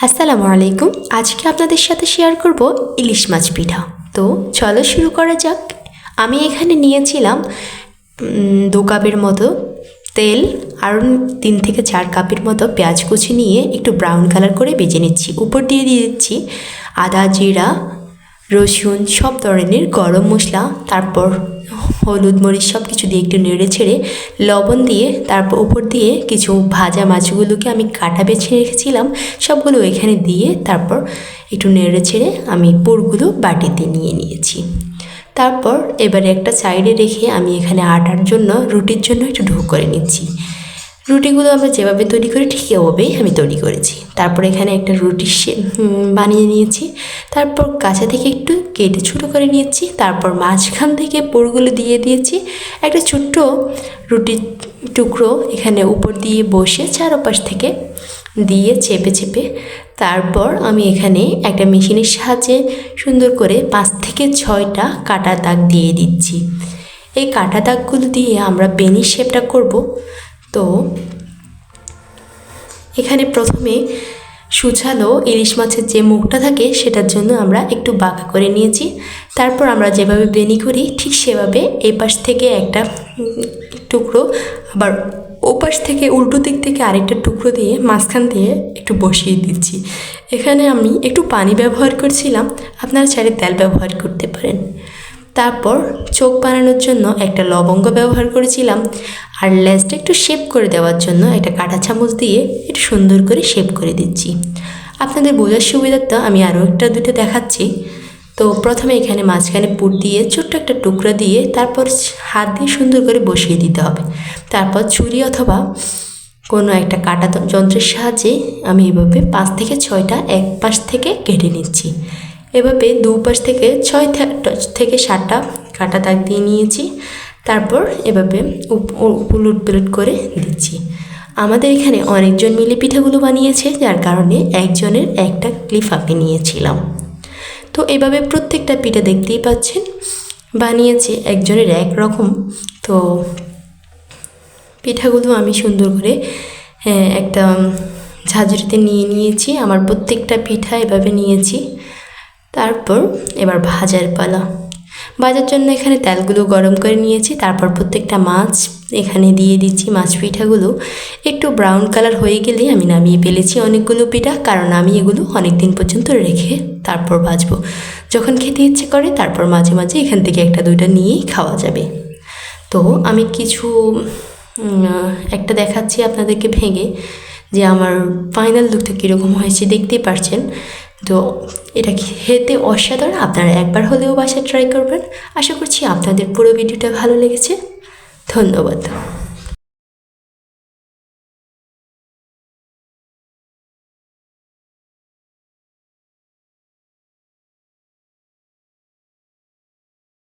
আসসালামু আলাইকুম। আজকে আপনাদের সাথে শেয়ার করব ইলিশ মাছ পিঠা। তো চলো শুরু করা যাক। আমি এখানে নিয়েছিলাম 2 কাপের মতো তেল আর 3 থেকে 4 কাপের মতো পেঁয়াজ কুচি নিয়ে একটু ব্রাউন কালার করে ভেজে নিচ্ছি। উপর দিয়ে দিচ্ছি আদা, জিরা, রসুন, সব ধরনের গরম মশলা, তারপর হলুদ, মরিচ সব কিছু দিয়ে একটু নেড়ে ছেড়ে লবণ দিয়ে তারপর উপর দিয়ে কিছু ভাজা মাছগুলোকে আমি কাটা বেছে রেখেছিলাম সবগুলো এখানে দিয়ে তারপর একটু নেড়ে ছেড়ে আমি পুরগুলো বাটিতে নিয়ে নিয়েছি। তারপর এবারে একটা সাইডে রেখে আমি এখানে আটার জন্য রুটির জন্য একটু ডো করে নিচ্ছি। রুটিগুলো আমরা যেভাবে তৈরি করি ঠিক এভাবেই আমি তৈরি করেছি। তারপর এখানে একটা রুটি বানিয়ে নিয়েছি। তারপর কাঁচা থেকে একটু কেটে ছোটো করে নিয়েছি। তারপর মাঝখান থেকে পুরগুলো দিয়ে দিয়েছি। একটা ছোট্ট রুটির টুকরো এখানে উপর দিয়ে বসে চারপাশ থেকে দিয়ে চেপে চেপে তারপর আমি এখানে একটা মেশিনের সাহায্যে সুন্দর করে 5 থেকে 6টা কাটা দাগ দিয়ে দিচ্ছি। এই কাটা দাগগুলো দিয়ে আমরা বেনি শেপটা করব। তো এখানে প্রথমে সুছালো ইলিশ মাছের যে মুখটা থাকে সেটার জন্য আমরা একটু বাঁকা করে নিয়েছি। তারপর আমরা যেভাবে বেনি করি ঠিক সেভাবে এই পাশ থেকে একটা টুকরো আবার ওপাশ থেকে উল্টো দিক থেকে আরেকটা টুকরো দিয়ে মাঝখান দিয়ে একটু বসিয়ে দিচ্ছি। এখানে আমি একটু পানি ব্যবহার করছিলাম, আপনারা চাইলে তেল ব্যবহার করতে পারেন। তারপর চোখ বানানোর জন্য একটা লবঙ্গ ব্যবহার করেছিলাম আর লেজটা একটু শেপ করে দেওয়ার জন্য একটা কাঁটা চামচ দিয়ে একটু সুন্দর করে শেপ করে দিচ্ছি। আপনাদের বোঝার সুবিধার্থে আমি আরও দুটো দেখাচ্ছি। তো প্রথমে এখানে মাঝখানে পুর দিয়ে ছোট্ট একটা টুকরা দিয়ে তারপর হাত দিয়ে সুন্দর করে বসিয়ে দিতে হবে। তারপর ছুরি অথবা কোনো একটা কাটা যন্ত্রের সাহায্যে আমি এভাবে 5 থেকে 6টা এক পাশ থেকে কেটে নিচ্ছি। এভাবে দুপাশ থেকে 6 থেকে 7টা কাটা দাগ দিয়ে নিয়েছি। তারপর এভাবে উলট পালট করে দিচ্ছি। আমাদের এখানে অনেকজন মিলে পিঠাগুলো বানিয়েছে, যার কারণে একজনের একটা ক্লিপ আঁকে নিয়েছিলাম। তো এভাবে প্রত্যেকটা পিঠা দেখতেই পাচ্ছেন বানিয়েছে একজনের এক রকম। তো পিঠাগুলো আমি সুন্দর করে একটা ঝাঁঝরিতে নিয়ে নিয়েছি। আমার প্রত্যেকটা পিঠা এভাবে নিয়েছি। তারপর এবার ভাজার পালা। ভাজার জন্য এখানে তেলগুলো গরম করে নিয়েছি। তারপর প্রত্যেকটা মাছ এখানে দিয়ে দিচ্ছি। মাছ পিঠাগুলো একটু ব্রাউন কালার হয়ে গেলে আমি নামিয়ে ফেলেছি অনেকগুলো পিঠা, কারণ আমি এগুলো অনেক দিন পর্যন্ত রেখে তারপর ভাজবো। যখন খেতে ইচ্ছে করে তারপর মাঝে মাঝে এখান থেকে 1-2টা নিয়েই খাওয়া যাবে। তো আমি কিছু একটা দেখাচ্ছি আপনাদেরকে ভেঙে, যে আমার ফাইনাল লুকটা কীরকম হয়েছে দেখতেই পারছেন। তো এটা খেতে অসাধারণ, আপনারা একবার হলেও বাসায় ট্রাই করবেন। আশা করছি আপনাদের পুরো ভিডিওটা ভালো লেগেছে। ধন্যবাদ।